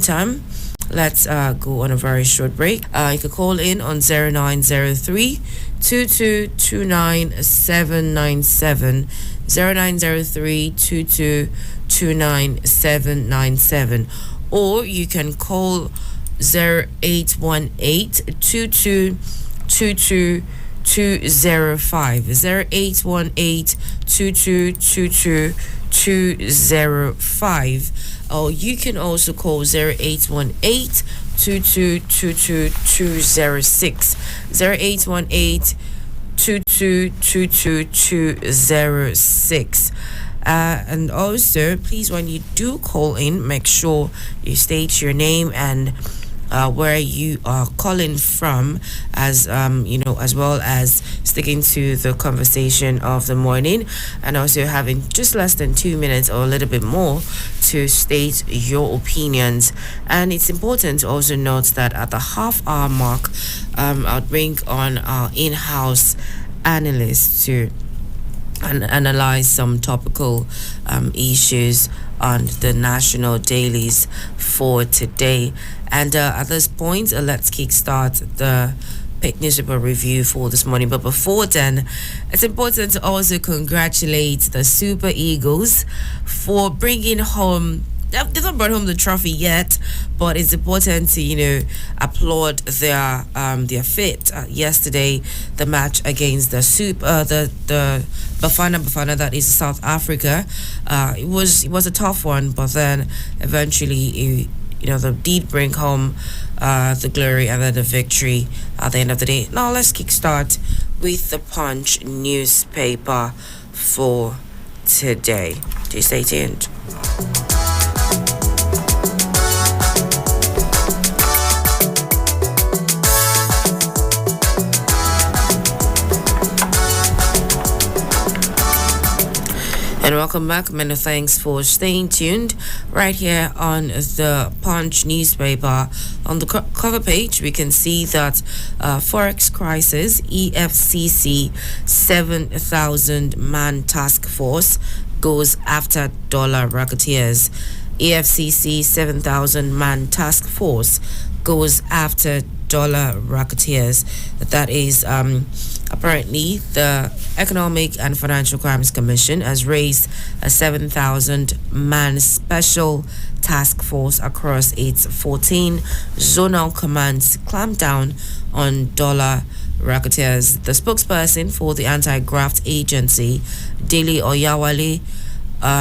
Time, let's go on a very short break. You can call in on 0903 2229 0903 or you can call 0818 205 0818 or you can also call 0818 206 0818 and also please, when you do call in, make sure you state your name and where you are calling from, as as well as sticking to the conversation of the morning, and also having just less than 2 minutes or a little bit more to state your opinions. And it's important to also note that at the half-hour mark, I'll bring on our in-house analyst to analyze some topical issues on the national dailies for today. And at this point, let's kickstart the Pick Newspaper review for this morning. But before then, it's important to also congratulate the Super Eagles for bringing home. They've not brought home the trophy yet, but it's important to applaud their feat. Yesterday, the match against the Bafana, that is South Africa. It was a tough one, but then eventually they did bring home the glory and then the victory at the end of the day. Now let's kickstart with the Punch newspaper for today. Do stay tuned. And welcome back. Many thanks for staying tuned right here on the Punch newspaper. On the cover page, we can see that Forex crisis, EFCC 7,000-man task force goes after dollar racketeers. EFCC 7,000-man task force goes after dollar racketeers. That is apparently the Economic and Financial Crimes Commission has raised a 7,000-man special task force across its 14 zonal commands to clamp down on dollar racketeers. The spokesperson for the anti-graft agency, Dele Oyawale,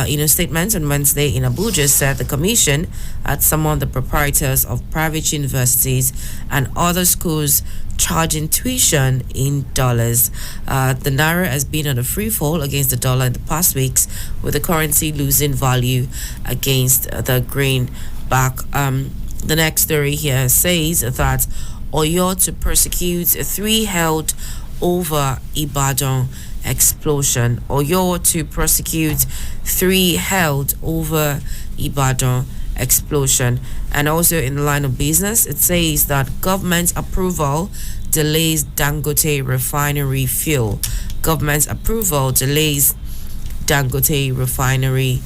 in a statement on Wednesday in Abuja, said the commission had summoned the proprietors of private universities and other schools charging tuition in dollars. The naira has been on a free fall against the dollar in the past weeks, with the currency losing value against the greenback. The next story here says that Oyo to prosecute 3 held over Ibadan explosion. Oyo to prosecute 3 held over Ibadan explosion. And also in the line of business, it says that government approval delays Dangote refinery fuel. Government approval delays Dangote refinery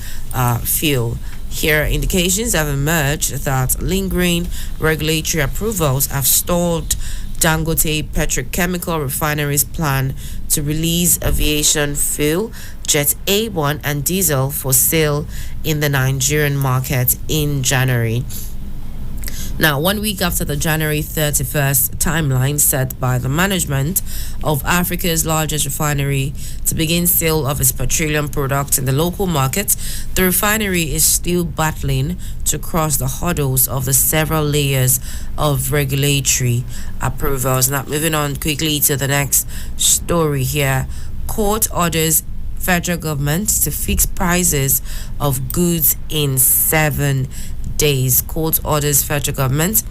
fuel. Here, indications have emerged that lingering regulatory approvals have stalled Dangote Petrochemical Refinery's plan to release aviation fuel, Jet A1 and diesel for sale in the Nigerian market in January. Now, 1 week after the January 31st timeline set by the management of Africa's largest refinery to begin sale of its petroleum products in the local market, the refinery is still battling to cross the hurdles of the several layers of regulatory approvals. Now, moving on quickly to the next story here. Court orders federal government to fix prices of goods in 7 days. Court orders federal government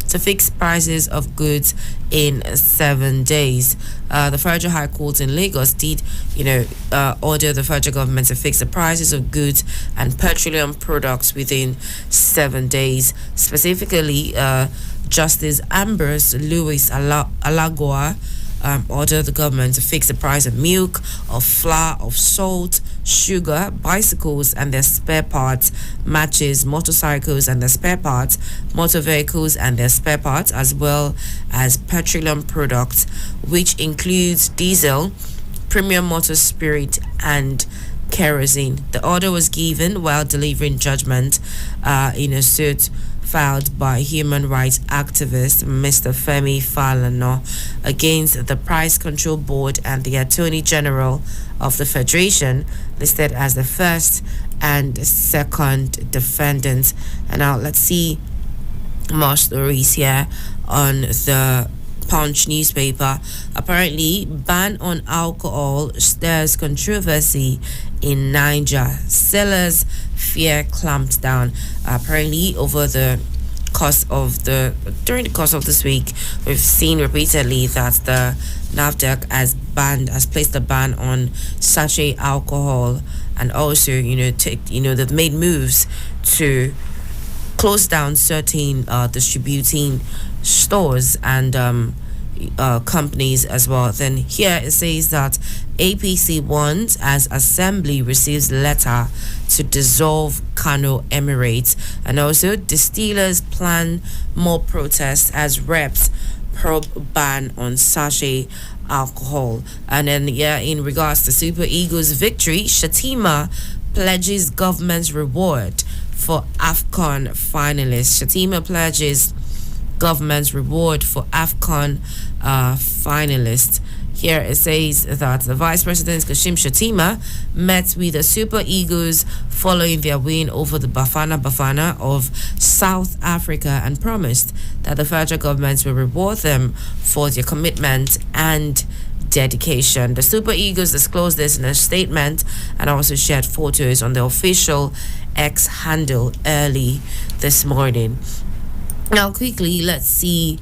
to fix prices of goods in 7 days. The Federal High Court in Lagos did, order the federal government to fix the prices of goods and petroleum products within 7 days. Specifically, Justice Ambrose Lewis Alagua ordered the government to fix the price of milk, of flour, of salt, sugar, bicycles and their spare parts, matches, motorcycles and their spare parts, motor vehicles and their spare parts, as well as petroleum products, which includes diesel, premium motor spirit, and kerosene. The order was given while delivering judgment in a suit filed by human rights activist Mr. Femi Falana against the Price Control Board and the Attorney General of the Federation, listed as the first and second defendants. And now let's see more stories here on the Punch newspaper. Apparently, ban on alcohol stirs controversy in Niger. Sellers fear clamped down. Apparently, during the course of this week, we've seen repeatedly that the NAFDAC has placed a ban on sachet alcohol, and also they've made moves to close down certain distributing stores and companies as well. Then here it says that APC wants as Assembly receives letter to dissolve Kano Emirates, and also distillers plan more protests as reps probe ban on sachet alcohol. And then in regards to Super Eagles victory, Shatima pledges government's reward for AFCON finalists. Shatima pledges government's reward for AFCON finalists. Here it says that the Vice President Kashim Shatima met with the Super Eagles following their win over the Bafana of South Africa and promised that the federal government will reward them for their commitment and dedication. The Super Eagles disclosed this in a statement and also shared photos on the official X handle early this morning. Now, quickly, let's see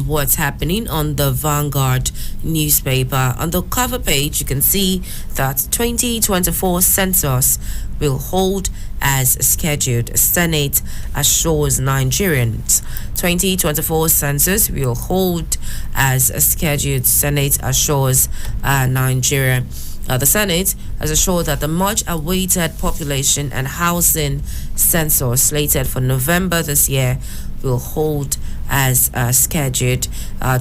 what's happening on the Vanguard newspaper. On the cover page, you can see that 2024 census will hold as scheduled. Senate assures Nigerians. 2024 census will hold as scheduled. Senate assures Nigeria. The Senate has assured that the much-awaited population and housing census slated for November this year will hold as scheduled.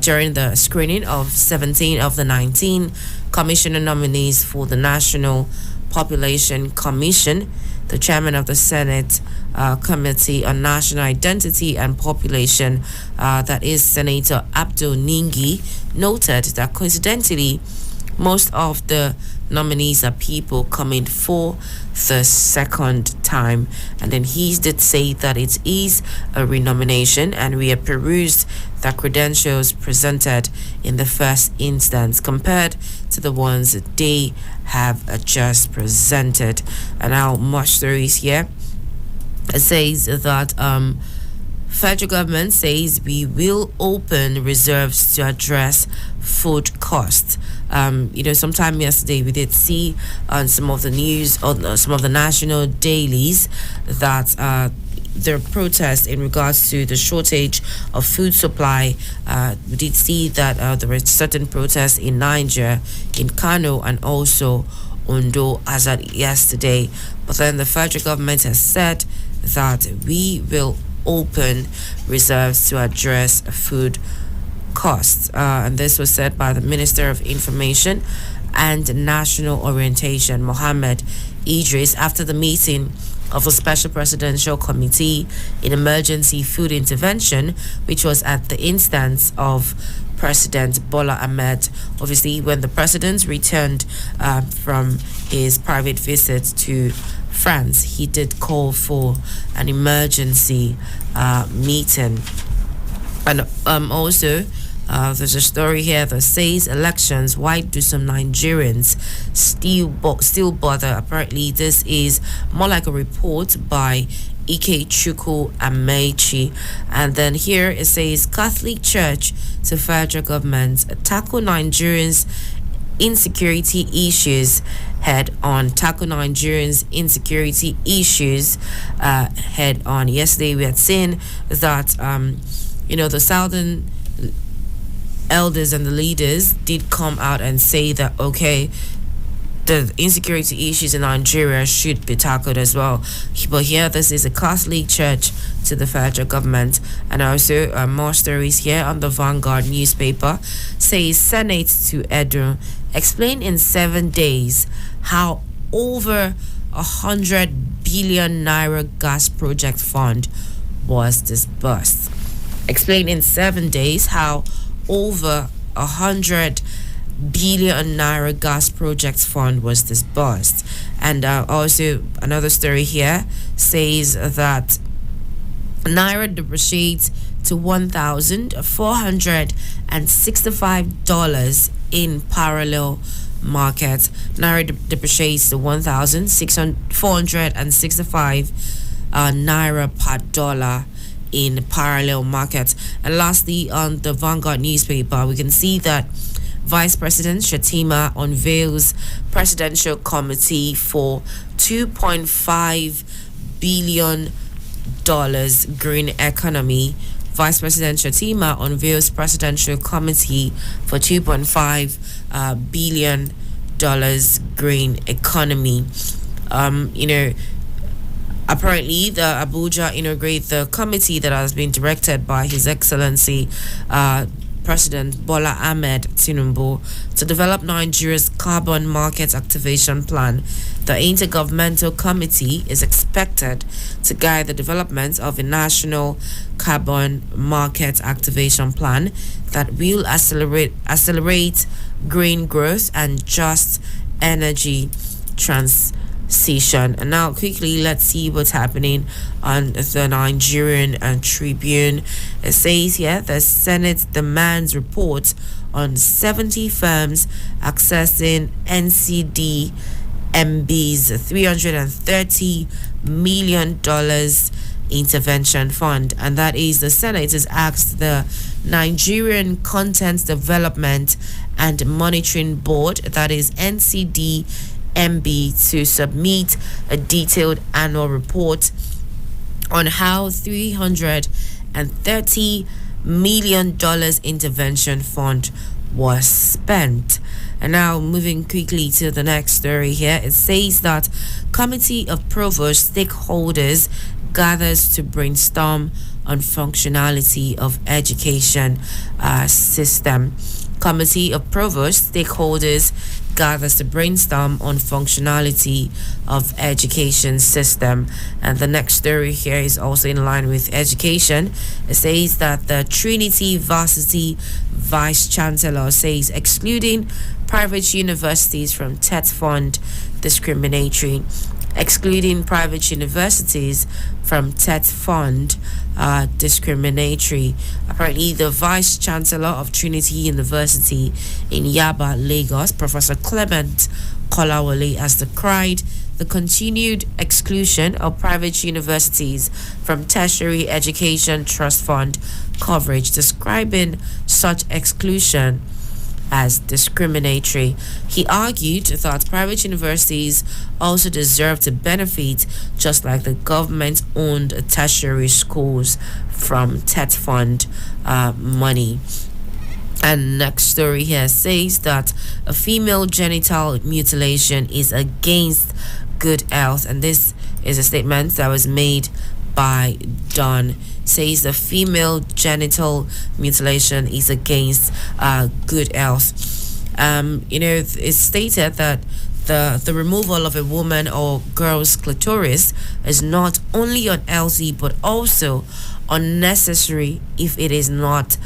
During the screening of 17 of the 19 commissioner nominees for the National Population Commission, the chairman of the Senate Committee on National Identity and Population, that is Senator Abdul Ningi, noted that coincidentally, most of the nominees are people coming for the second time. And then he did say that it is a renomination, and we have perused the credentials presented in the first instance compared to the ones they have just presented. And how much there is here. It says that federal government says we will open reserves to address food costs. Sometime yesterday we did see on some of the news, on some of the national dailies, that the protest in regards to the shortage of food supply. We did see that there were certain protests in Niger, in Kano, and also Ondo as at yesterday. But then the federal government has said that we will open reserves to address food costs. And this was said by the Minister of Information and National Orientation, Mohammed Idris, after the meeting of a Special Presidential Committee in Emergency Food Intervention, which was at the instance of President Bola Ahmed. Obviously, when the president returned from his private visit to France, he did call for an emergency meeting. And also, there's a story here that says elections, why do some Nigerians still bother? Apparently, this is more like a report by Ike Chukwu Amechi. And then here it says Catholic Church to federal government tackle Nigerians insecurity issues head on. Tackle Nigerians insecurity issues head on. Yesterday we had seen that the southern elders and the leaders did come out and say that, okay, the insecurity issues in Nigeria should be tackled as well. But here, this is a Catholic church to the federal government. And also, more stories here on the Vanguard newspaper. Says Senate to Edo explain in 7 days how over 100 billion naira gas project fund was disbursed. Explain in 7 days how over 100 billion naira gas project fund was disbursed. And also another story here says that naira depreciates to $1,465 in parallel market. Naira depreciates to 1,465 naira per dollar in parallel markets. And lastly, on the Vanguard newspaper, we can see that Vice President Shatima unveils presidential committee for $2.5 billion green economy. Vice President Shatima unveils presidential committee for $2.5 billion green economy. Apparently, the Abuja inaugurate the committee that has been directed by His Excellency President Bola Ahmed Tinubu to develop Nigeria's carbon market activation plan. The Intergovernmental Committee is expected to guide the development of a national carbon market activation plan that will accelerate green growth and just energy transition. And now quickly, let's see what's happening on the Nigerian Tribune. It says here the Senate demands report on 70 firms accessing NCDMB's $330 million intervention fund. And that is, the Senate has asked the Nigerian Content Development and Monitoring Board, that is NCDMB, to submit a detailed annual report on how $330 million intervention fund was spent. And now moving quickly to the next story here, it says that Committee of Provost stakeholders gathers to brainstorm on functionality of education system. Committee of Provost stakeholders gathers to brainstorm on functionality of education system. And the next story here is also in line with education. It says that the Trinity Varsity Vice Chancellor says excluding private universities from TET fund discriminatory. Excluding private universities from TET fund discriminatory. Apparently, the Vice Chancellor of Trinity University in Yaba, Lagos, Professor Clement Kolawole, has decried the continued exclusion of private universities from tertiary education trust fund coverage, describing such exclusion as discriminatory. He argued that private universities also deserve to benefit, just like the government-owned tertiary schools, from TET fund money. And next story here says that a female genital mutilation is against good health, and this is a statement that was made by Don. Says the female genital mutilation is against good health. It's stated that the removal of a woman or girl's clitoris is not only unhealthy but also unnecessary if it is not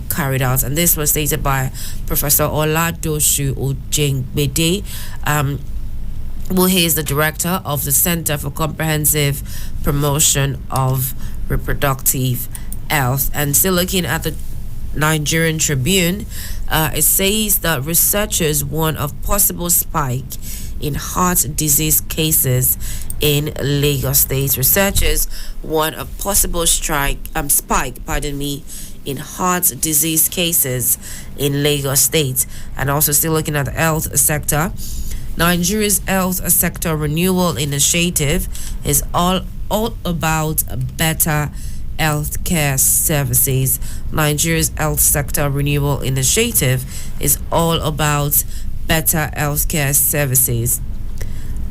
carried out. And this was stated by Professor Oladoshu Ojengbede, who is the director of the Center for Comprehensive Promotion of Reproductive Health. And still looking at the Nigerian Tribune, it says that researchers warn of possible spike in heart disease cases in Lagos State. Researchers warn of possible spike, in heart disease cases in Lagos State. And also still looking at the health sector, Nigeria's health sector renewal initiative is all about better healthcare services. Nigeria's health sector renewal initiative is all about better healthcare services.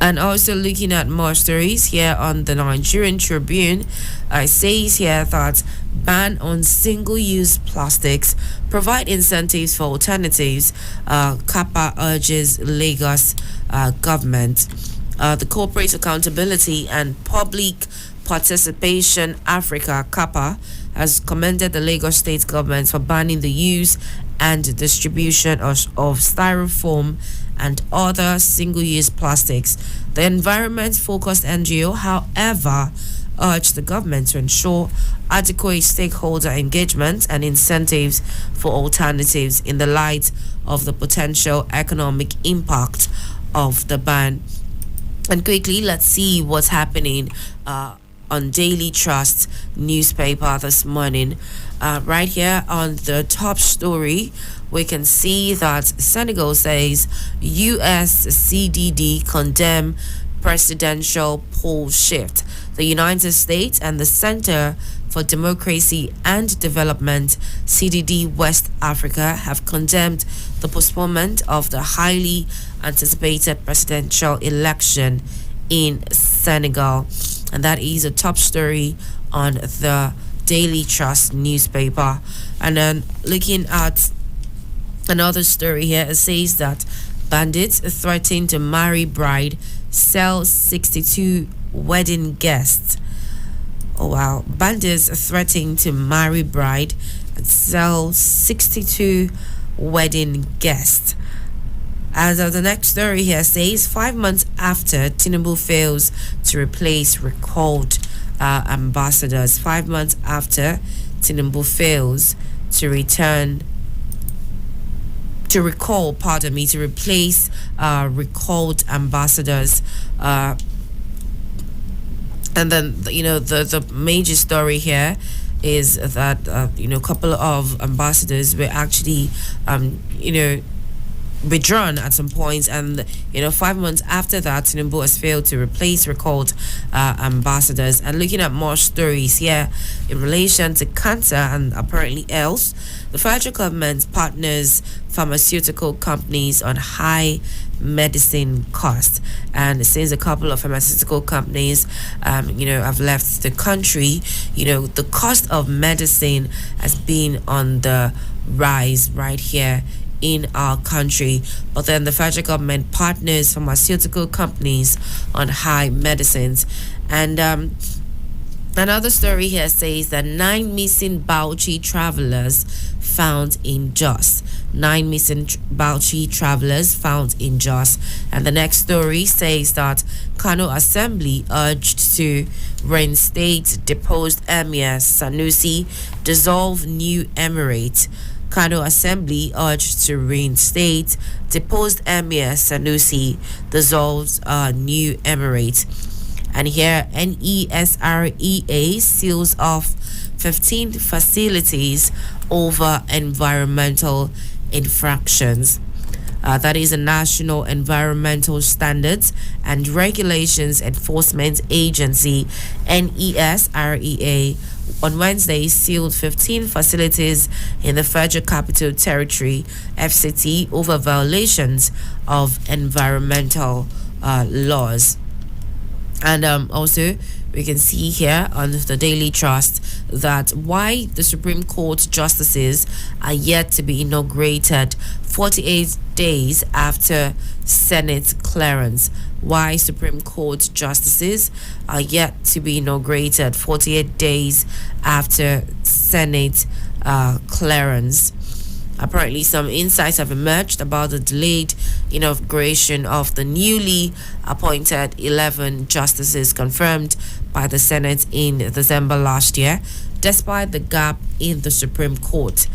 And also looking at more stories here on the Nigerian Tribune, it says here that ban on single-use plastics, provide incentives for alternatives. Kappa urges Lagos government. The Corporate Accountability and Public Participation Africa, Kappa, has commended the Lagos state government for banning the use and distribution of styrofoam and other single-use plastics. The environment-focused NGO, however, urged the government to ensure adequate stakeholder engagement and incentives for alternatives in the light of the potential economic impact of the ban. And quickly, let's see what's happening on Daily Trust newspaper this morning. Right here on the top story, we can see that Senegal says US CDD condemn presidential poll shift. The United States and the Center for Democracy and Development, CDD West Africa, have condemned the postponement of the highly anticipated presidential election in Senegal. And that is a top story on the Daily Trust newspaper. And then looking at another story here, it says that bandits threaten to marry bride, sell 62 wedding guests. Oh wow, bandits threatening to marry bride and sell 62 wedding guests. As the next story here says, 5 months after Tinubu fails to replace recalled ambassadors, 5 months after Tinubu fails to replace recalled ambassadors. And then, the major story here is that, a couple of ambassadors were actually, withdrawn at some points, and 5 months after that, Tinubu has failed to replace recalled ambassadors. And looking at more stories here in relation to cancer and apparently else, the federal government partners pharmaceutical companies on high medicine costs. And since a couple of pharmaceutical companies have left the country, the cost of medicine has been on the rise right here in our country. But then the federal government partners pharmaceutical companies on high medicines. And another story here says that 9 missing Bauchi travelers found in Jos. 9 missing Bauchi travelers found in Jos. And the next story says that Kano Assembly urged to reinstate deposed Emir Sanusi, dissolve new emirate. Kano Assembly urged to reinstate deposed Emir Sanusi, dissolves new emirate. And here, NESREA seals off 15 facilities over environmental infractions. That is a National Environmental Standards and Regulations Enforcement Agency, NESREA, on Wednesday sealed 15 facilities in the Federal Capital Territory, FCT, over violations of environmental laws. And also, we can see here on the Daily Trust that why the Supreme Court justices are yet to be inaugurated 48 days after Senate clearance. Why Supreme Court justices are yet to be inaugurated 48 days after Senate clearance. Apparently, some insights have emerged about the delayed inauguration of the newly appointed 11 justices confirmed by the Senate in December last year, despite the gap in the Supreme Court.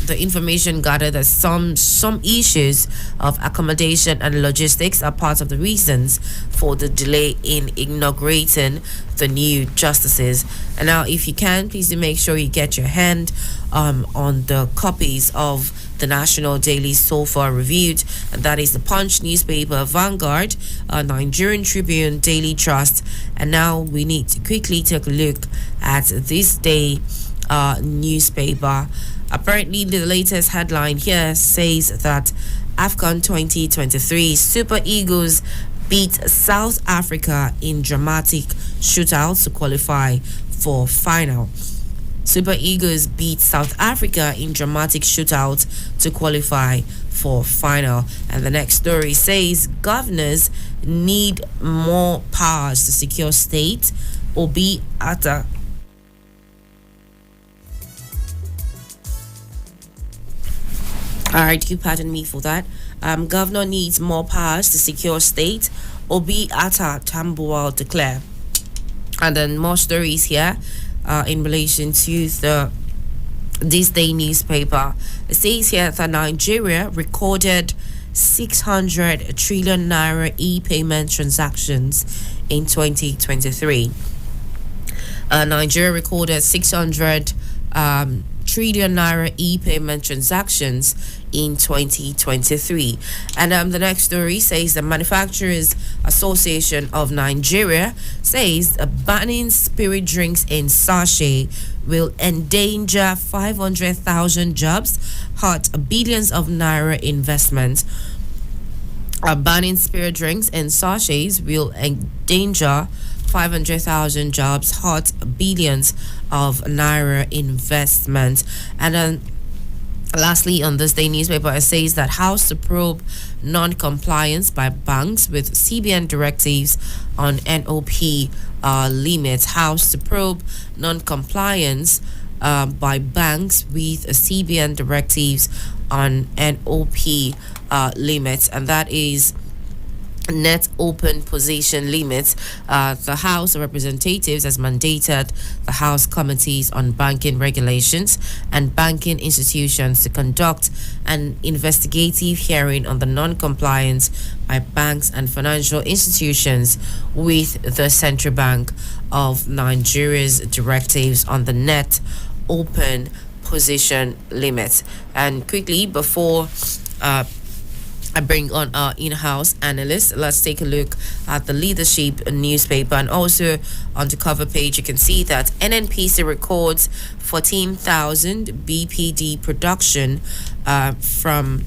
The information gathered that some issues of accommodation and logistics are part of the reasons for the delay in inaugurating the new justices. And now, if you can, please do make sure you get your hand on the copies of the National Daily so far reviewed, and that is the Punch newspaper, Vanguard, Nigerian Tribune, Daily Trust. And now we need to quickly take a look at this day newspaper. Apparently, the latest headline here says that AFCON 2023 Super Eagles beat South Africa in dramatic shootout to qualify for final. Super Eagles beat South Africa in dramatic shootout to qualify for final. And the next story says governors need more powers to secure state. Obi Atta. All right, you pardon me for that. Governor needs more powers to secure state. Obi Atta Tambuwal declare. And then more stories here in relation to this day newspaper. It says here that Nigeria recorded 600 trillion naira e-payment transactions in 2023. Nigeria recorded 600 trillion naira e-payment transactions in 2023. And the next story says the Manufacturers Association of Nigeria says banning spirit drinks in sachet will endanger 500,000 jobs, hurt billions of naira investment. Banning spirit drinks in sachets will endanger 500,000 jobs, hurt billions of naira investment. And then lastly, on this day newspaper, it says that House to probe non-compliance by banks with CBN directives on NOP limits. House to probe non-compliance by banks with CBN directives on NOP limits, and that is net open position limits. The House of Representatives has mandated the House Committees on Banking Regulations and Banking Institutions to conduct an investigative hearing on the non-compliance by banks and financial institutions with the Central Bank of Nigeria's directives on the net open position limits. And quickly, before I bring on our in-house analyst, let's take a look at the Leadership newspaper. And also on the cover page, you can see that NNPC records 14,000 BPD production from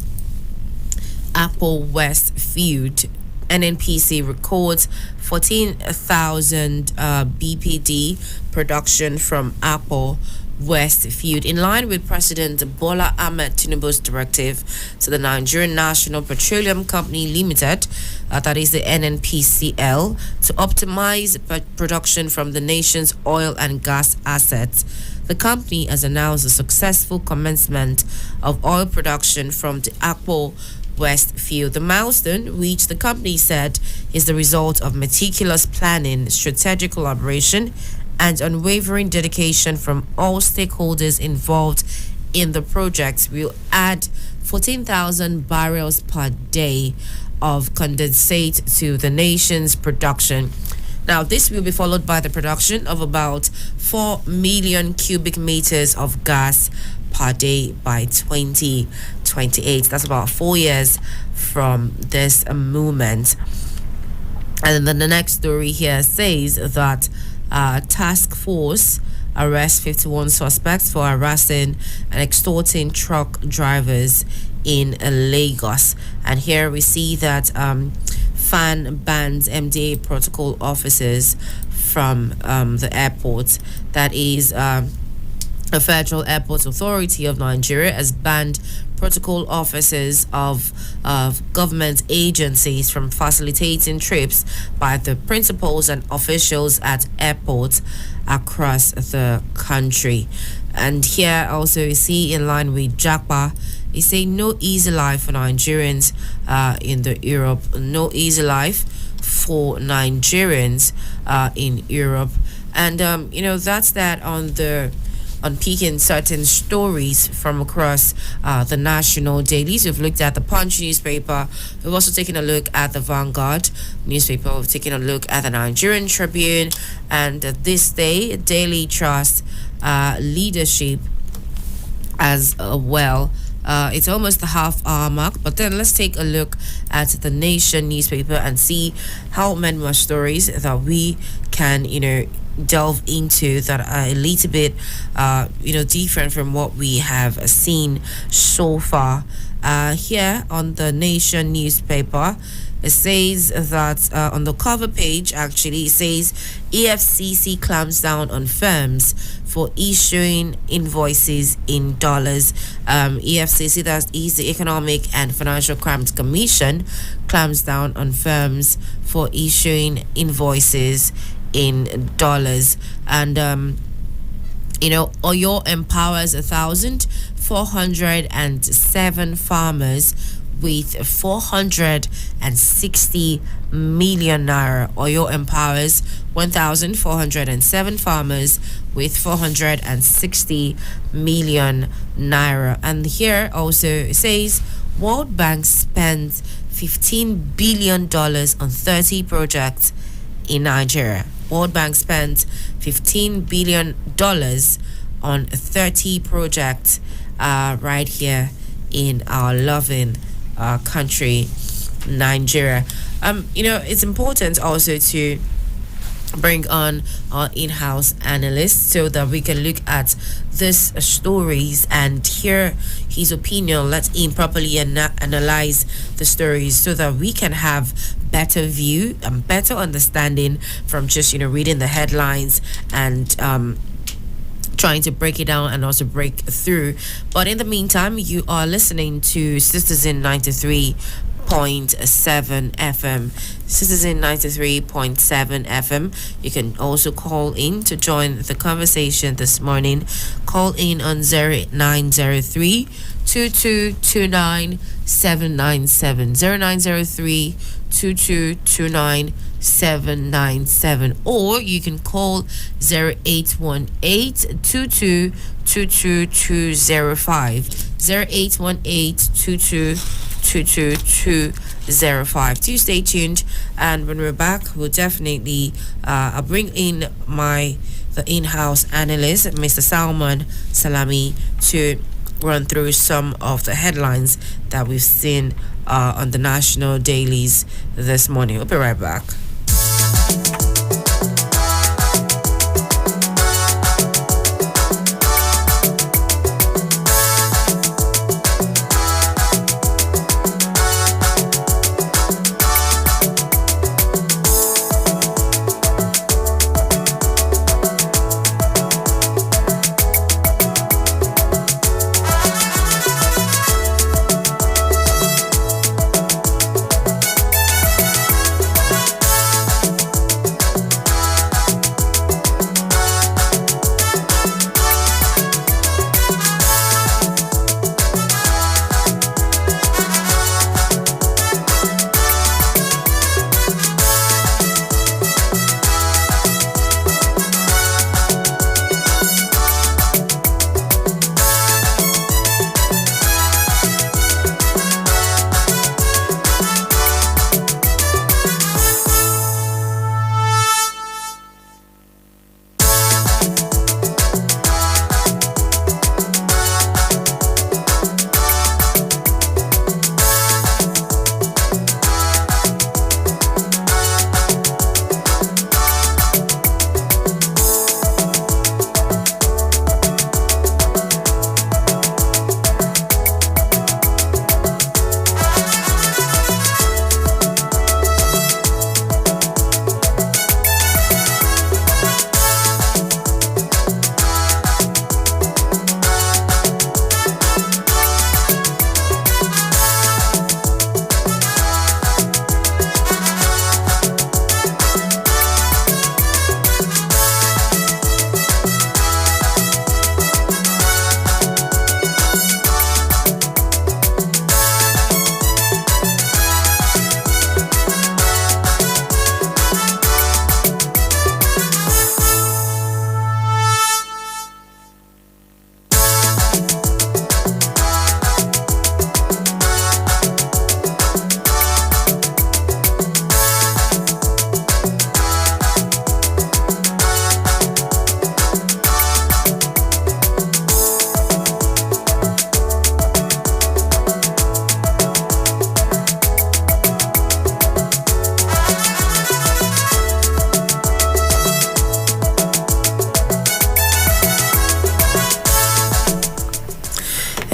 Apple West Field. NNPC records 14,000 BPD production from Apple Westfield, in line with President Bola Ahmed Tinubu's directive to the Nigerian National Petroleum Company Limited, that is the NNPCL, to optimize production from the nation's oil and gas assets. The company has announced the successful commencement of oil production from the Akpo West Field. The milestone, which the company said is the result of meticulous planning, strategic collaboration, and unwavering dedication from all stakeholders involved in the project, will add 14,000 barrels per day of condensate to the nation's production. Now, this will be followed by the production of about 4 million cubic meters of gas per day by 2028. That's about 4 years from this moment. And then the next story here says that task force arrests 51 suspects for harassing and extorting truck drivers in Lagos. And here we see that FAN bans MDA protocol officers from the airport. That is, the Federal Airports Authority of Nigeria has banned protocol officers of government agencies from facilitating trips by the principals and officials at airports across the country. And here also you see, in line with JAPA, they say no easy life for Nigerians in the Europe. No easy life for Nigerians in Europe. And that's that on picking certain stories from across the national dailies. We've looked at the Punch newspaper. We've also taken a look at the Vanguard newspaper. We've taken a look at the Nigerian Tribune and This Day, Daily Trust, Leadership as well. It's almost the half-hour mark, but then let's take a look at the Nation newspaper and see how many more stories that we can, delve into that are a little bit, different from what we have seen so far. Here on the Nation newspaper, it says that on the cover page, actually, it says EFCC clamps down on firms for issuing invoices in dollars. EFCC, that is the Economic and Financial Crimes Commission, clamps down on firms for issuing invoices in dollars. And Oyo empowers 1,407 farmers with 460 million naira. Oyo empowers 1,407 farmers with 460 million naira. And here also it says World Bank spends $15 billion on 30 projects in Nigeria. World Bank spent $15 billion on 30 projects right here in our loving country, Nigeria. It's important also to bring on our in-house analyst so that we can look at these stories and hear his opinion. Let him properly analyze the stories so that we can have better view and better understanding from just reading the headlines and trying to break it down and also break through. But in the meantime, you are listening to Citizen 93.7 FM. Citizen 93.7 FM. You can also call in to join the conversation this morning. Call in on 0903 2229 797. 0903 2229 797, or you can call 0818 2222205, 0818 2222205. Do stay tuned, and when we're back, we'll definitely I'll bring in the in-house analyst, Mr. Salman Salami, to run through some of the headlines that we've seen on the national dailies this morning. We'll be right back.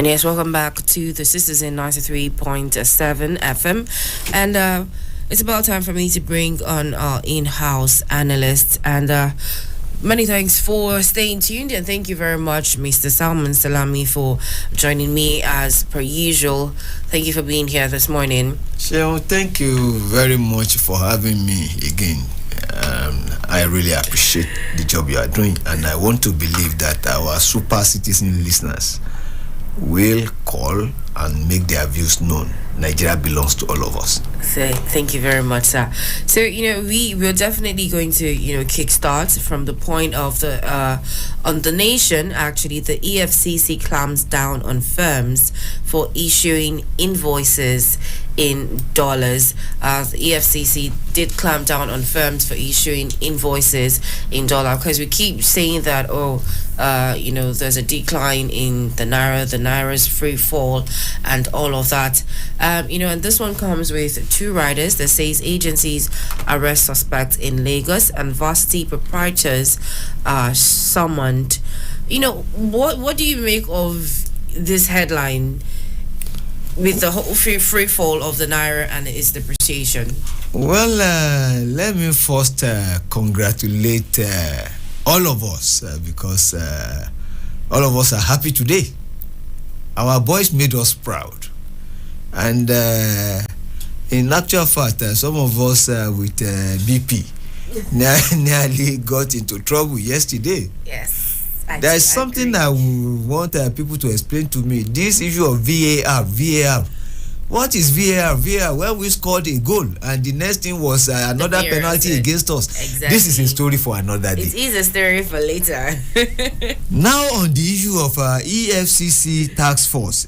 And yes, welcome back to the Sisters in 93.7 FM. And it's about time for me to bring on our in-house analyst. And many thanks for staying tuned. And thank you very much, Mr. Salman Salami, for joining me as per usual. Thank you for being here this morning. So thank you very much for having me again. I really appreciate the job you are doing. And I want to believe that our super citizen listeners will call and make their views known. Nigeria belongs to all of us. So, thank you very much, sir. So, we're definitely going to, kickstart from the point of the on the nation. Actually, the EFCC clamps down on firms for issuing invoices in dollars. The EFCC did clamp down on firms for issuing invoices in dollar, because we keep saying that, there's a decline in the naira's free fall and all of that. And this one comes with two riders that says agencies arrest suspects in Lagos and varsity proprietors are summoned. What do you make of this headline with the whole free fall of the naira and its depreciation? Well, let me first congratulate all of us because all of us are happy today. Our boys made us proud. And in actual fact, some of us with BP nearly got into trouble yesterday. Yes. There is something I want people to explain to me. This issue of VAR. What is VAR? VAR, when we scored a goal and the next thing was another penalty against us. Exactly. This is a story for another day. It is a story for later. Now on the issue of EFCC task force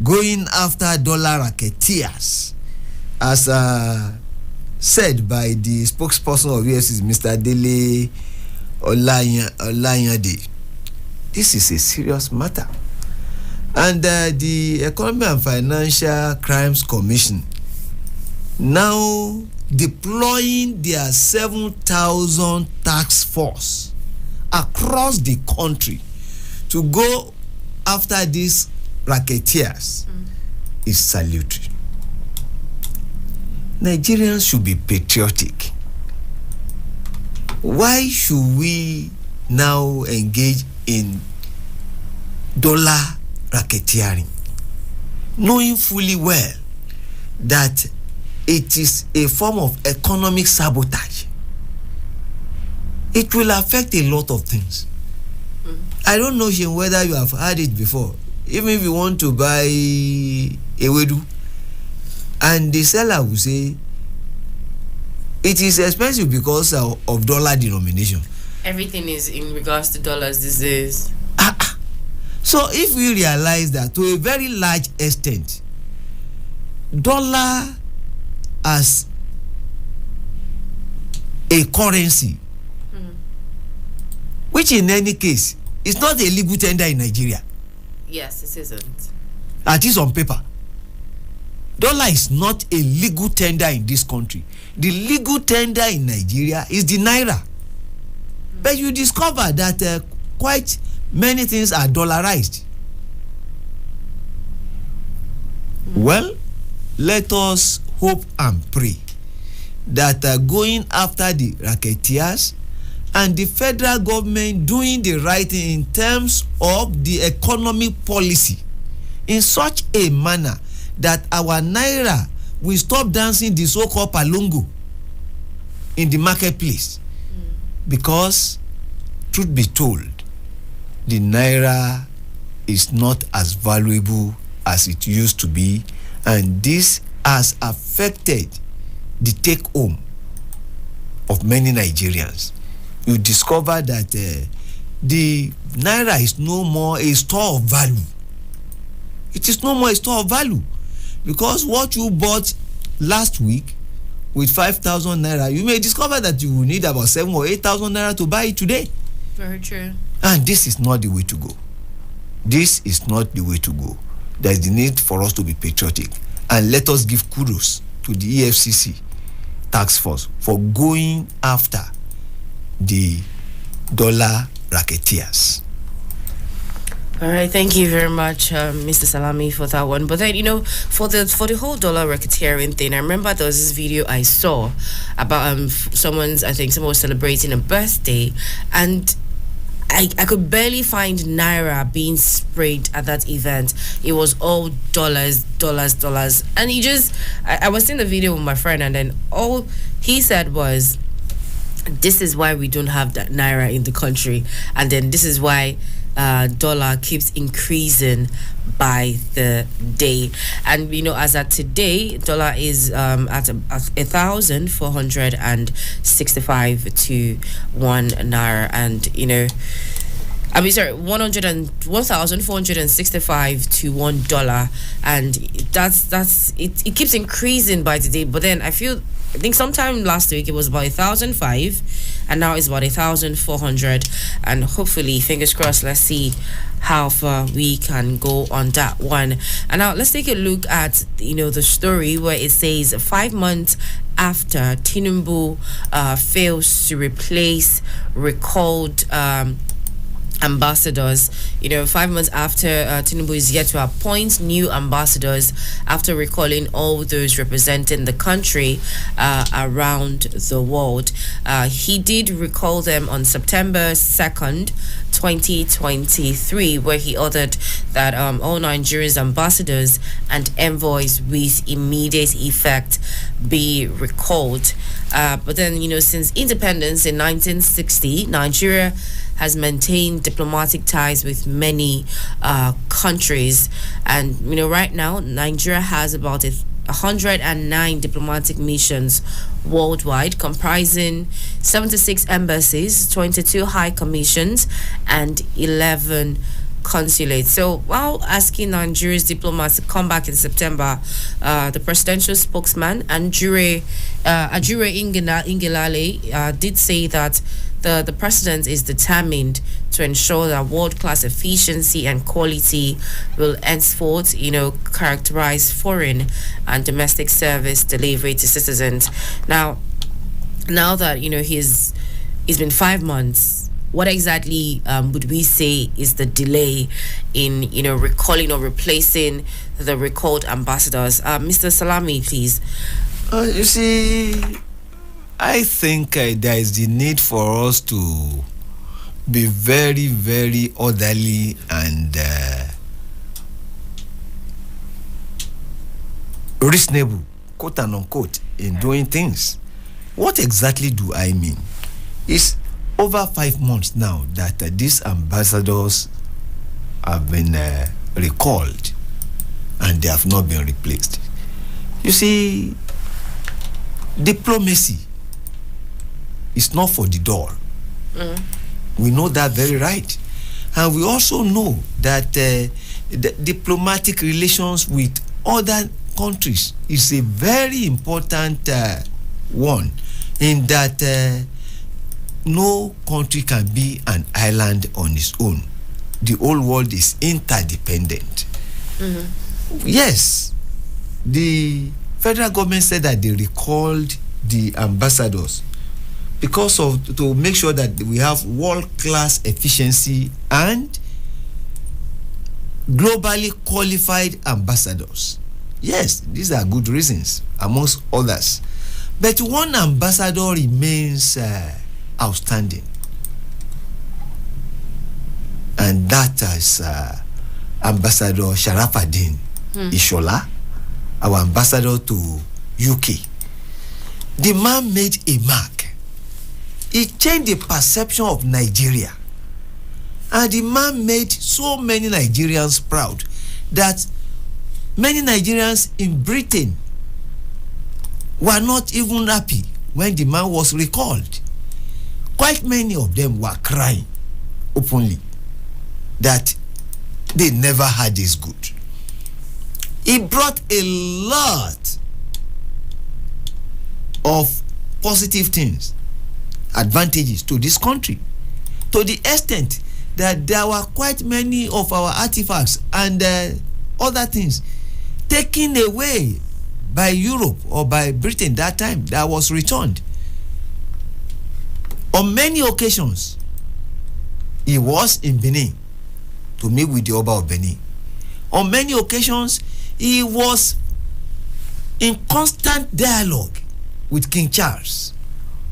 going after dollar racketeers, as said by the spokesperson of EFCC, Mr. Dele Olayande. This is a serious matter. And the Economic and Financial Crimes Commission now deploying their 7,000 task force across the country to go after these racketeers is salutary. Nigerians should be patriotic. Why should we now engage in dollar racketeering, knowing fully well that it is a form of economic sabotage? It will affect a lot of things. I don't know, Shem, whether you have heard it before. Even if you want to buy ewedu, and the seller will say it is expensive because of dollar denomination. Everything is in regards to dollars these days. So if we realize that to a very large extent, dollar as a currency, which in any case is not a legal tender in Nigeria. Yes, it isn't. At least on paper. Dollar is not a legal tender in this country. The legal tender in Nigeria is the naira. But you discover that quite many things are dollarized. Well, let us hope and pray that going after the racketeers and the federal government doing the right thing in terms of the economic policy in such a manner that our naira will stop dancing the so-called palungu in the marketplace. Because, truth be told, the naira is not as valuable as it used to be, and this has affected the take-home of many Nigerians. You discover that the naira is no more a store of value. It is no more a store of value, because what you bought last week with 5,000 naira, you may discover that you will need about 7,000 or 8,000 naira to buy it today. Very true. And this is not the way to go. This is not the way to go. There is the need for us to be patriotic, and let us give kudos to the EFCC task force for going after the dollar racketeers. All right, thank you very much, Mr. Salami, for that one. But then, for the whole dollar racketeering thing, I remember there was this video I saw about someone was celebrating a birthday, and I could barely find naira being sprayed at that event. It was all dollars, dollars, dollars, and I was seeing the video with my friend, and then all he said was, "This is why we don't have that naira in the country, and then this is why." Dollar keeps increasing by the day, and as at today, dollar is at 1,465 to 1 naira, and 1,465 to $1, and that's it. It keeps increasing by the day, but then I think sometime last week it was about 1,005, and now it's about 1,400. And hopefully, fingers crossed, let's see how far we can go on that one. And now let's take a look at the story where it says 5 months after Tinubu fails to replace recalled ambassadors. 5 months after Tinubu is yet to appoint new ambassadors after recalling all those representing the country around the world. He did recall them on September 2nd, 2023, where he ordered that all Nigeria's ambassadors and envoys with immediate effect be recalled. But then, since independence in 1960, Nigeria has maintained diplomatic ties with many countries, and right now Nigeria has about 109 diplomatic missions worldwide, comprising 76 embassies, 22 high commissions, and 11 consulates. So while asking Nigeria's diplomats to come back in September, the presidential spokesman Ajure Ingelale did say that the president is determined to ensure that world-class efficiency and quality will henceforth, characterize foreign and domestic service delivery to citizens. Now that it's been 5 months, what exactly would we say is the delay in recalling or replacing the recalled ambassadors? Mr. Salami, please. You see, I think there is the need for us to be very, very orderly and reasonable, quote and unquote, in doing things. What exactly do I mean? It's over 5 months now that these ambassadors have been recalled and they have not been replaced. You see, diplomacy is not for the door. We know that very right. And we also know that the diplomatic relations with other countries is a very important one, in that no country can be an island on its own. The whole world is interdependent. Yes, the federal government said that they recalled the ambassadors to make sure that we have world-class efficiency and globally qualified ambassadors. Yes, these are good reasons, amongst others. But one ambassador remains outstanding, and that is Ambassador Sharafaddin Ishola, our ambassador to UK. The man made a mark. He changed the perception of Nigeria, and the man made so many Nigerians proud that many Nigerians in Britain were not even happy when the man was recalled. Quite many of them were crying openly that they never had this good. He brought a lot of positive things, advantages to this country, to the extent that there were quite many of our artifacts and other things taken away by Europe or by Britain that time that was returned. On many occasions, he was in Benin to meet with the Oba of Benin. On many occasions, he was in constant dialogue with King Charles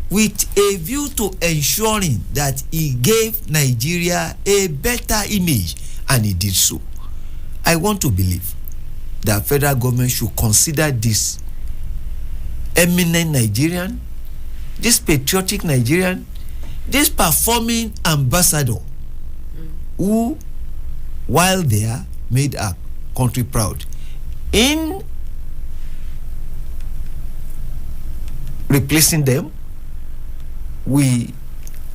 with a view to ensuring that he gave Nigeria a better image, and he did so. I want to believe that federal government should consider this eminent Nigerian, this patriotic Nigerian, this performing ambassador who, while there, made our country proud. In replacing them, we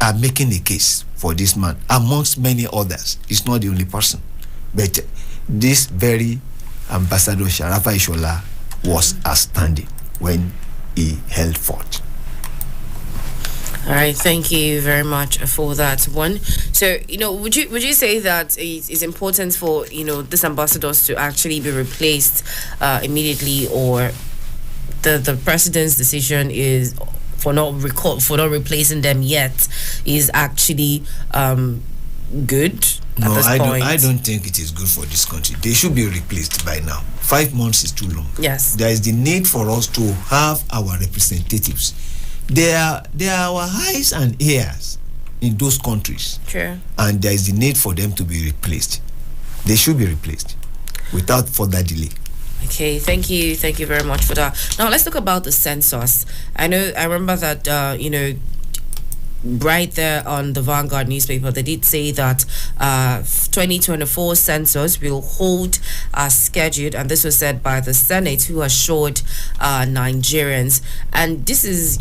are making a case for this man amongst many others. He's not the only person, but this very Ambassador Sharafa Ishola was outstanding when he held forth. All right, thank you very much for that one. So, would you say that it's important for these ambassadors to actually be replaced immediately, or the president's decision is for not replacing them yet is actually good? No, I don't think it is good for this country. They should be replaced by now. 5 months is too long. Yes. There is the need for us to have our representatives. They are our eyes and ears in those countries. True. And there is the need for them to be replaced. They should be replaced without further delay. Okay, thank you very much for that. Now let's talk about the census. I remember that right there on the Vanguard newspaper, they did say that 2024 census will hold as scheduled, and this was said by the Senate, who assured Nigerians. And this is,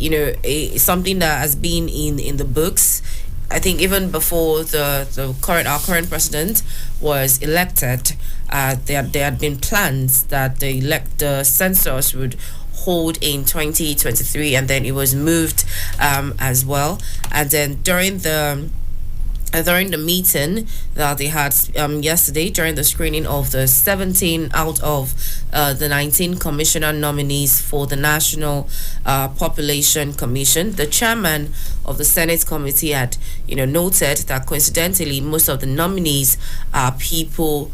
something that has been in the books. I think even before our current president was elected, there had been plans that the census would hold in 2023, and then it was moved as well. And then during the meeting that they had yesterday, during the screening of the 17 out of the 19 commissioner nominees for the National Population Commission, the chairman of the Senate committee had noted that coincidentally most of the nominees are people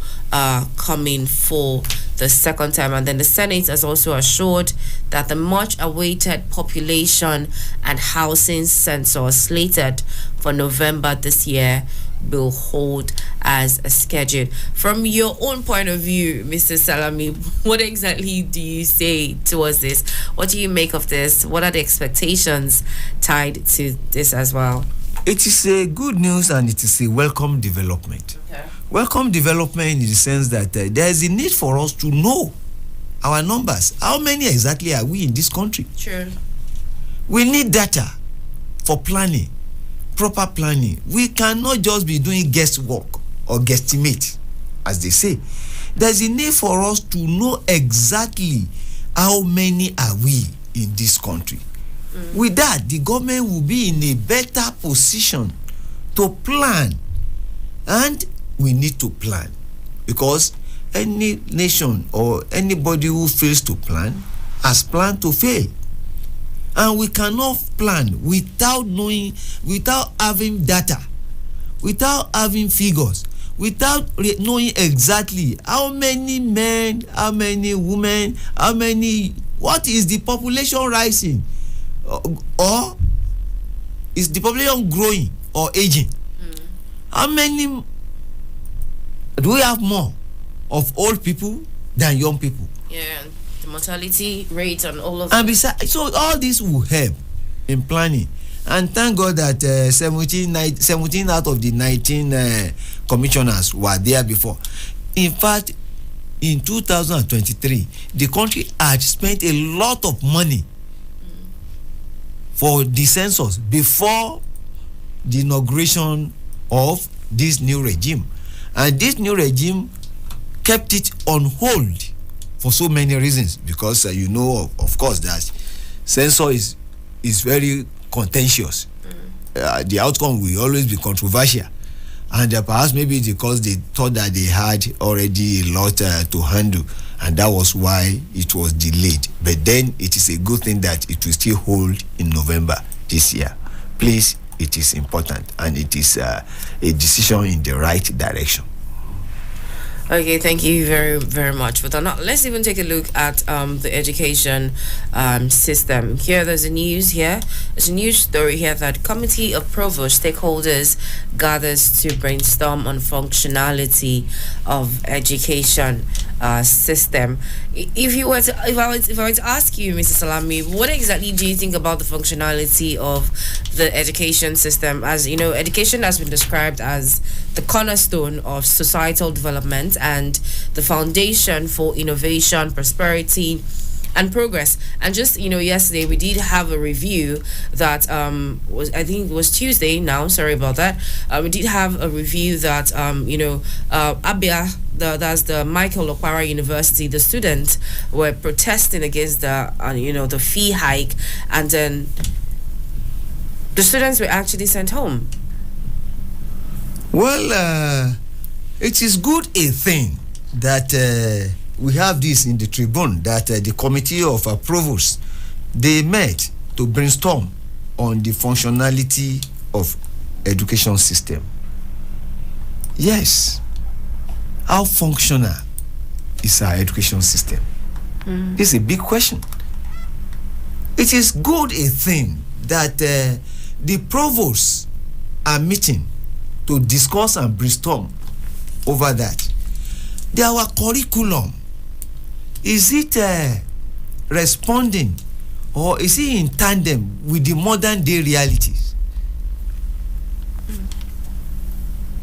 coming for the second time. And then the Senate has also assured that the much awaited population and housing census slated for November this year will hold as scheduled. From your own point of view, Mr. Salami, what exactly do you say towards this? What do you make of this? What are the expectations tied to this as well? It is a good news, and it is a welcome development. Okay. Welcome development in the sense that there is a need for us to know our numbers. How many exactly are we in this country? Sure. We need data for planning, proper planning. We cannot just be doing guesswork or guesstimate, as they say. There's a need for us to know exactly how many are we in this country. With that, the government will be in a better position to plan. And we need to plan, because any nation or anybody who fails to plan has planned to fail. And we cannot plan without having data, without having figures, without knowing exactly how many men, how many women, what is the population rising, or is the population growing or aging? How many do we have more of old people than young people? Yeah, the mortality rate and all of that. And besides, so all this will help in planning. And thank God that 17 out of the 19 commissioners were there before. In fact, in 2023, the country had spent a lot of money for the census before the inauguration of this new regime. And this new regime kept it on hold for so many reasons, because of course, that census is very contentious. The outcome will always be controversial, and perhaps maybe because they thought that they had already a lot to handle, and that was why it was delayed. But then it is a good thing that it will still hold in November this year. Please, it is important, and it is a decision in the right direction. Okay, thank you very, very much for that. Now, let's even take a look at the education system. Here, there's a news here. There's a news story here that Committee of Provost Stakeholders gathers to brainstorm on functionality of education system. If I were to ask you, Mr. Salami, what exactly do you think about the functionality of the education system? As you know, education has been described as the cornerstone of societal development and the foundation for innovation, prosperity, and progress. And just yesterday we did have a review that was, I think it was Tuesday now. Sorry about that. We did have a review that Abia. That's the Michael Okpara University. The students were protesting against the fee hike, and then the students were actually sent home. Well, it is good a thing that we have this in the Tribune, that the Committee of Provosts, they met to brainstorm on the functionality of education system. Yes, how functional is our education system? This is a big question. It is good a thing that the provosts are meeting to discuss and brainstorm over that. Our curriculum, is it responding or is it in tandem with the modern day realities?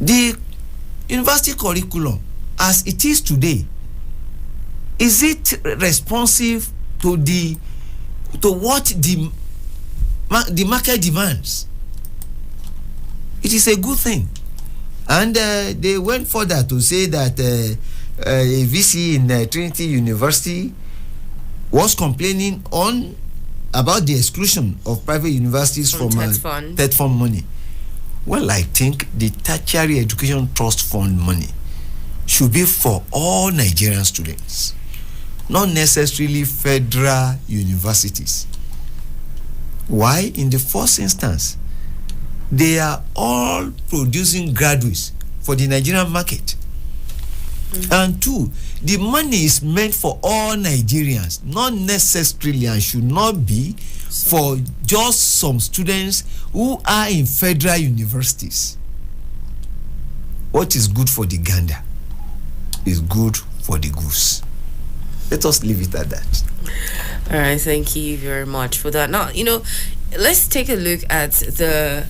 The university curriculum as it is today, is it responsive to what the market demands? It is a good thing. And they went further to say that a VC in Trinity University was complaining about the exclusion of private universities from TED Fund money. Well, I think the Tertiary Education Trust Fund money should be for all Nigerian students, not necessarily federal universities. Why? In the first instance, they are all producing graduates for the Nigerian market. And two, the money is meant for all Nigerians, not necessarily and should not be for just some students who are in federal universities. What is good for the gander is good for the goose. Let us leave it at that. All right, thank you very much for that. Now, let's take a look at the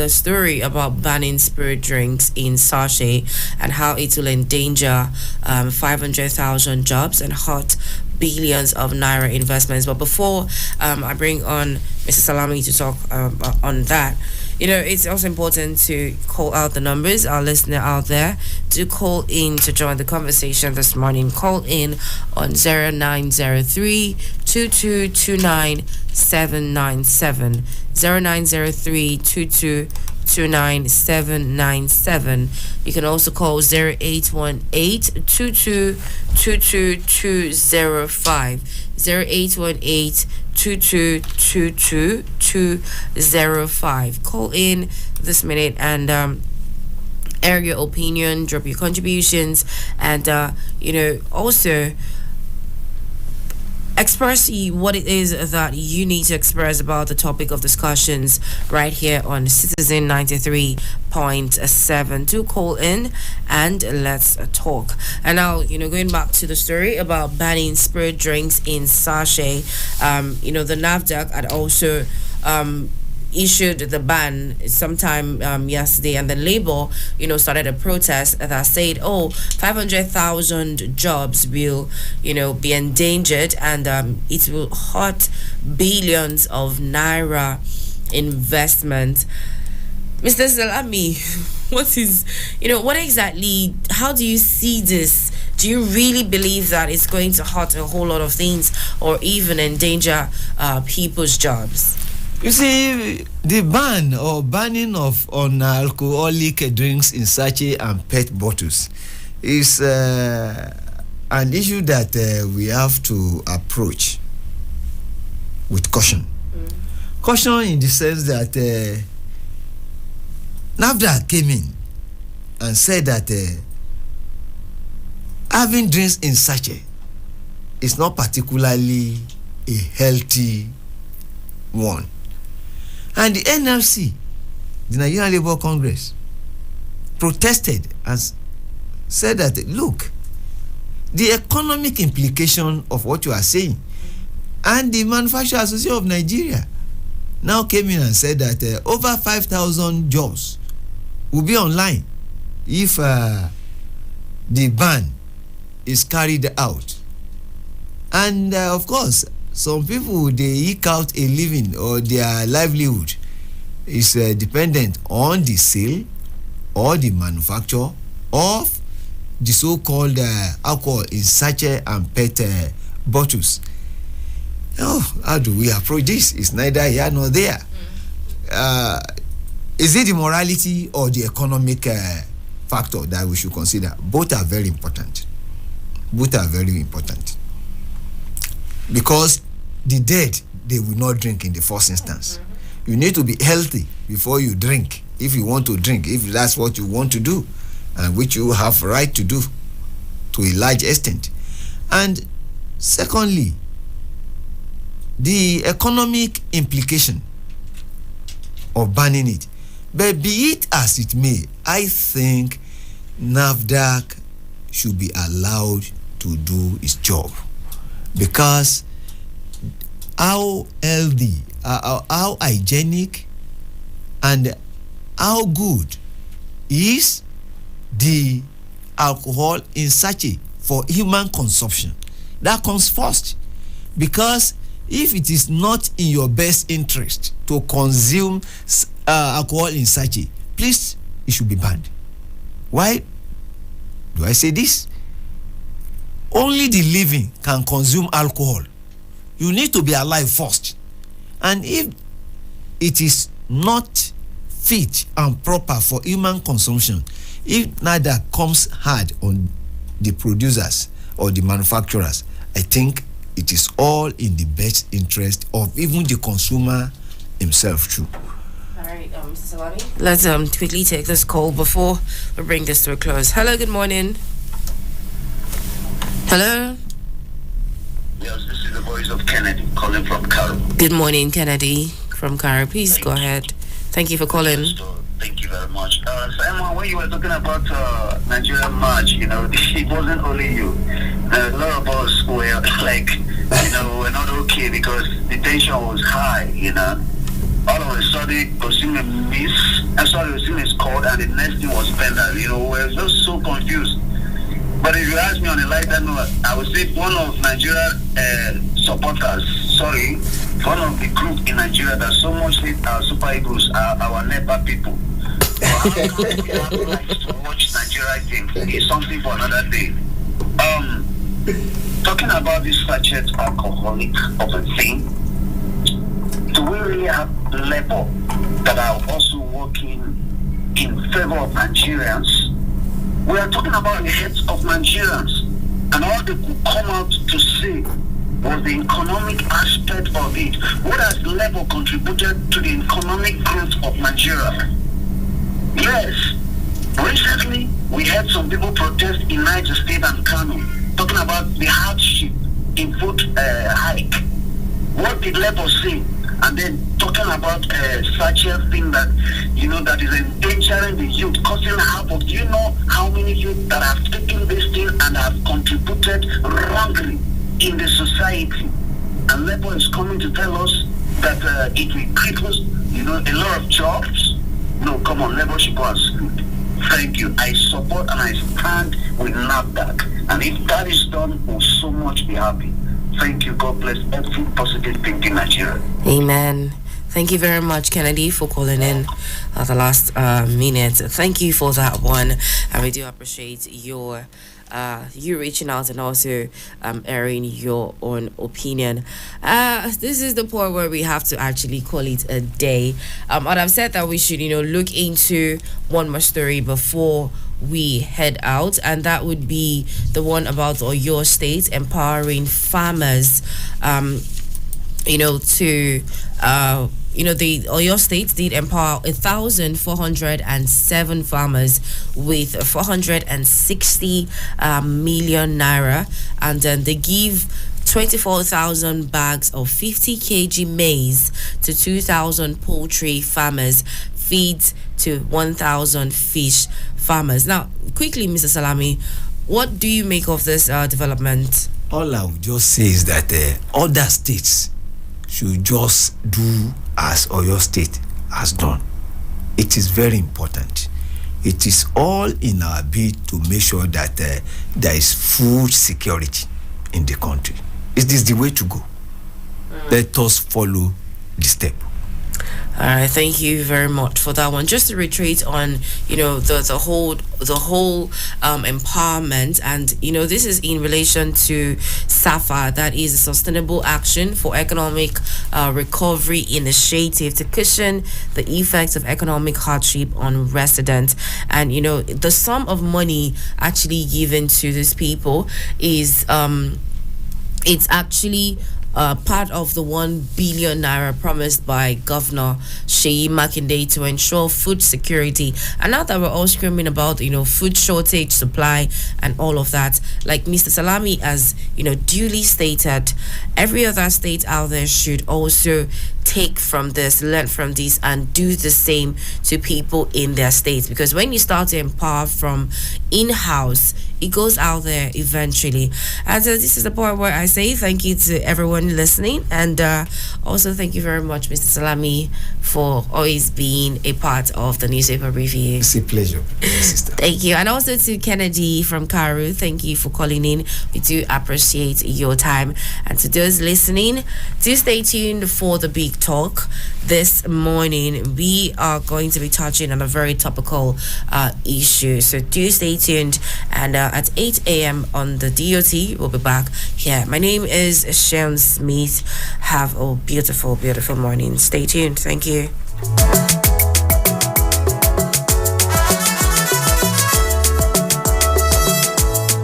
story about banning spirit drinks in sachet and how it will endanger 500,000 jobs and hurt billions of naira investments. But before I bring on Mr. Salami to talk on that, it's also important to call out the numbers. Our listener out there, to call in to join the conversation this morning. Call in on 0903 2229 797 0903 2229 797. You can also call 0818 222205 0818 222205. Call in this minute and air your opinion, drop your contributions, and also express what it is that you need to express about the topic of discussions right here on Citizen 93.7. Do call in and let's talk. And now, going back to the story about banning spirit drinks in sachet, the NAFDAC had also issued the ban sometime yesterday, and the Labour, started a protest that said, 500,000 jobs will, be endangered, and it will hurt billions of naira investment. Mr. Salami, how do you see this? Do you really believe that it's going to hurt a whole lot of things or even endanger people's jobs? You see, the ban or banning on alcoholic drinks in sachet and PET bottles is an issue that we have to approach with caution. Caution in the sense that NAFDA came in and said that having drinks in sachet is not particularly a healthy one. And the NLC, the Nigerian Labour Congress, protested and said that, look, the economic implication of what you are saying, and the Manufacturing Association of Nigeria now came in and said that over 5,000 jobs will be online if the ban is carried out. And of course, some people, they eke out a living, or their livelihood is dependent on the sale or the manufacture of the so-called alcohol in sachet and PET bottles. Oh, how do we approach this? It's neither here nor there. Is it the morality or the economic factor that we should consider? Both are very important. Both are very important. Because the dead, they will not drink in the first instance. You need to be healthy before you drink, if you want to drink, if that's what you want to do, and which you have right to do to a large extent. And secondly, the economic implication of banning it. But be it as it may, I think NAFDAC should be allowed to do its job, because how healthy, how hygienic, and how good is the alcohol in sachet for human consumption? That comes first, because if it is not in your best interest to consume alcohol in sachet, please, it should be banned. Why do I say this? Only the living can consume alcohol. You need to be alive first. And if it is not fit and proper for human consumption, if neither comes hard on the producers or the manufacturers, I think it is all in the best interest of even the consumer himself too. All right, Mr. Salami, let's quickly take this call before we bring this to a close. Hello, good morning. Hello. Yes, this is the voice of Kennedy calling from Cairo. Good morning, Kennedy from Cairo. Please go ahead. Thank you for calling. Thank you very much. Simon, when you were talking about Nigerian march, it wasn't only you. A lot of us were like, we're not okay because the tension was high, All of a sudden, Osime Osime scored, and the next thing was Penda. We're just so confused. But if you ask me on a lighter note, I would say one of Nigeria one of the group in Nigeria that so much hate our Super Eagles are our NEPA people. So how come we have rights to watch Nigeria games? It's something for another day. Talking about this sachet alcoholic of a thing, do we really have labor that are also working in favor of Nigerians? We are talking about the heads of Nigerians, and all they could come out to say was the economic aspect of it. What has labor contributed to the economic growth of Nigeria? Yes, recently we had some people protest in Niger State and Kano, talking about the hardship in food hike. What did labor say? And then talking about such a thing that, that is endangering the youth, causing havoc. Do you know how many youth that have taken this thing and have contributed wrongly in the society? And Labour is coming to tell us that it will create us, a lot of jobs. No, come on, Labour should go and school. Thank you. I support and I stand with NAFDAC. And if that is done, we'll so much be happy. Thank you. God bless every positive thing in Nigeria. Amen. Thank you very much, Kennedy, for calling in at the last minute. Thank you for that one. And we do appreciate your you reaching out and also airing your own opinion. This is the point where we have to actually call it a day. But I've said that we should, look into one more story before we head out, and that would be the one about your state empowering farmers, to the Oyo State did empower 1,407 farmers with 460 million naira, and then they give 24,000 bags of 50 kg maize to 2,000 poultry farmers, feeds to 1,000 fish farmers. Now, quickly, Mr. Salami, what do you make of this development? All I would just say is that other states should just do as Oyo State has done. It is very important. It is all in our bid to make sure that there is food security in the country. It is the way to go. Let us follow the step. All right, thank you very much for that one. Just to reiterate on, the whole empowerment, and this is in relation to SAFA, that is a Sustainable Action for Economic Recovery Initiative to cushion the effects of economic hardship on residents. And the sum of money actually given to these people is it's actually part of the 1 billion naira promised by Governor Sheyi Makinde to ensure food security. And now that we're all screaming about, food shortage, supply, and all of that, like Mr. Salami has, duly stated, every other state out there should also take from this, learn from this, and do the same to people in their states. Because when you start to empower from in-house, it goes out there eventually. And so this is the point where I say thank you to everyone listening, and also thank you very much, Mr. Salami, for always being a part of the newspaper review. It's a pleasure, sister. Thank you. And also to Kennedy from Karu, thank you for calling in. We do appreciate your time. And to those listening, do stay tuned for the big talk. This morning we are going to be touching on a very topical issue, so do stay tuned. And at 8 a.m. on the DOT, we'll be back here. My name is Sharon Smith. Have a beautiful morning. Stay tuned. Thank you.